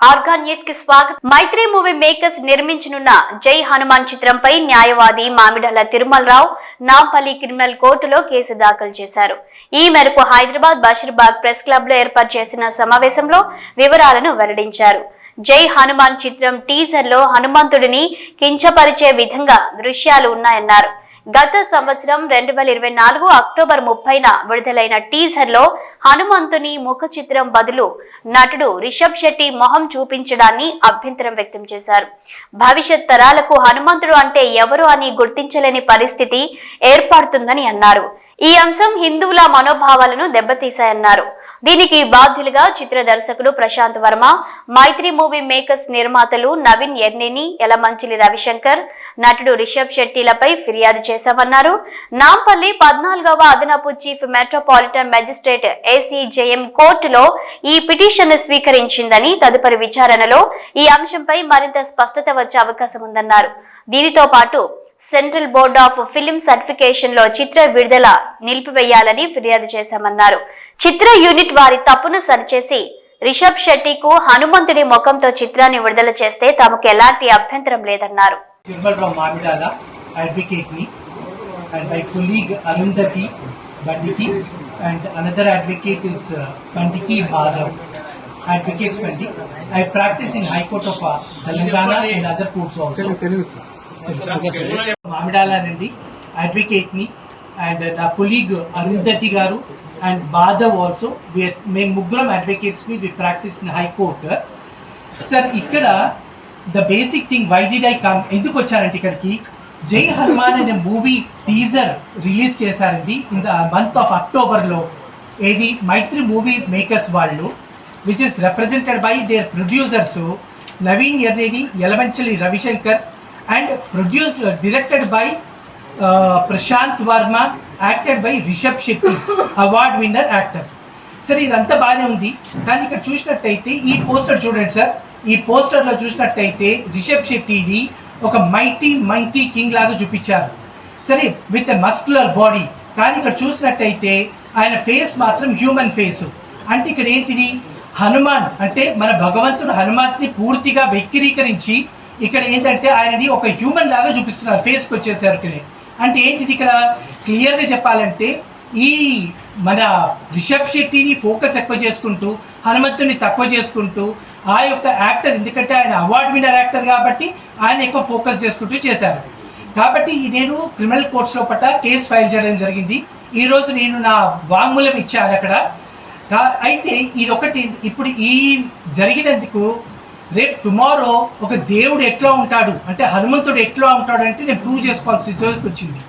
Organ news కి స్వాగతం. మైత్రి movie makers నిర్మించనున్న జై హనుమాన్ చిత్రంపై న్యాయవాది మామిడాల తిరుమలరావు నాంపల్లి క్రిమినల్ కోర్టులో కేసు దాఖలు చేశారు. ఈ మేరకు హైదరాబాద్ బషీర్బాగ్ ప్రెస్ క్లబ్ లో ఏర్పాటు చేసిన సమావేశంలో వివరాలను వెల్లడించారు. జై హనుమాన్ చిత్రం టీజర్ లో హనుమంతుడిని కించపరిచే విధంగా దృశ్యాలు ఉన్నాయన్నారు. గత సంవత్సరం 2024 అక్టోబర్ 30న విడుదలైన టీజర్ లో హనుమంతుని ముఖ చిత్రం బదులు నటుడు రిషబ్ శెట్టి మొహం చూపించడాన్ని అభ్యంతరం వ్యక్తం చేశారు. భవిష్యత్ తరాలకు హనుమంతుడు అంటే ఎవరు అని గుర్తించలేని పరిస్థితి ఏర్పడుతుందని అన్నారు. ఈ అంశం హిందువుల మనోభావాలను దెబ్బతీశాయన్నారు. దీనికి బాధ్యులుగా చిత్ర దర్శకుడు ప్రశాంత్ వర్మ, మైత్రి మూవీ మేకర్స్ నిర్మాతలు నవీన్ ఎర్నేని, యలమంచిలి రవిశంకర్, నటుడు రిషబ్ శెట్టిలపై ఫిర్యాదు చేశామన్నారు. నాంపల్లి 14వ అదనపు చీఫ్ మెట్రోపాలిటన్ మెజిస్ట్రేట్ ACJM కోర్టులో ఈ పిటిషన్ స్వీకరించిందని, తదుపరి విచారణలో ఈ అంశంపై మరింత స్పష్టత వచ్చే అవకాశం ఉందన్నారు. దీనితో పాటు central board of film certification లో చిత్ర విడుదల నిలిపివేయాలని ఫిర్యాదు చేశామన్నారు. చిత్ర యూనిట్ వారి తప్పును సరిచేసి రిషబ్ శెట్టికు హనుమంతుడి ముఖంతో చిత్రాన్ని విడుదల చేస్తే తమకు ఎలాంటి అభ్యంతరం లేదన్నారు. మామిడాల నుండి అడ్వకేట్ ని అండ్ నా కొలీగ్ అరుంధతి గారు అండ్ బాధవ్ ఆల్సో మేము ముగ్గురం అడ్వకేట్స్ ని we practice in high court. Sir ఇక్కడ the basic thing why did I come, ఎందుకు వచ్చారంటే ఇక్కడికి, జై హనుమాన్ అనే మూవీ టీజర్ రిలీజ్ చేశారండి ఇన్ ద మంత్ ఆఫ్ అక్టోబర్లో. ఏది మైత్రి మూవీ మేకర్స్ వాళ్ళు, which is represented by their producers Naveen Yerneni, Yalamanchili Ravi Shankar and produced directed by Prashant Verma, acted by Rishabh Shetty, award winner actor. Sir ఇదంతా బాగానే ఉంది, కానీ ఇక్కడ చూసినట్టయితే ఈ పోస్టర్ చూడండి సార్. ఈ పోస్టర్లో చూసినట్టయితే రిషబ్ శెట్టిని ఒక మైటీ మంకీ కింగ్ లాగా చూపించారు, సరే, విత్ ఎ మస్కులర్ బాడీ. కానీ ఇక్కడ చూసినట్టయితే ఆయన ఫేస్ మాత్రం హ్యూమన్ ఫేసు. అంటే ఇక్కడ ఏంటిది, హనుమాన్ అంటే మన భగవంతుడు హనుమంతుని పూర్తిగా వ్యక్తీకరించి ఇక్కడ ఏంటంటే ఆయనని ఒక హ్యూమన్ లాగా చూపిస్తున్నారు ఫేస్కి వచ్చేసరికి. అంటే ఏంటిది, ఇక్కడ క్లియర్గా చెప్పాలంటే ఈ మన రిషబ్ శెట్టిని ఫోకస్ ఎక్కువ చేసుకుంటూ హనుమంతుని తక్కువ చేసుకుంటూ ఆ యొక్క యాక్టర్, ఎందుకంటే ఆయన అవార్డ్ విన్నర్ యాక్టర్ కాబట్టి ఆయన ఎక్కువ ఫోకస్ చేసుకుంటూ చేశారు. కాబట్టి నేను క్రిమినల్ కోర్ట్స్ లోపల కేసు ఫైల్ చేయడం జరిగింది. ఈరోజు నేను నా వాంగ్మూలం ఇచ్చాను అక్కడ. అయితే ఇదొకటి, ఇప్పుడు ఈ జరిగినందుకు రేపు టుమారో ఒక దేవుడు ఎట్లా ఉంటాడు అంటే హనుమంతుడు ఎట్లా ఉంటాడు అంటే నేను ప్రూవ్ చేసుకోవాల్సి వచ్చింది.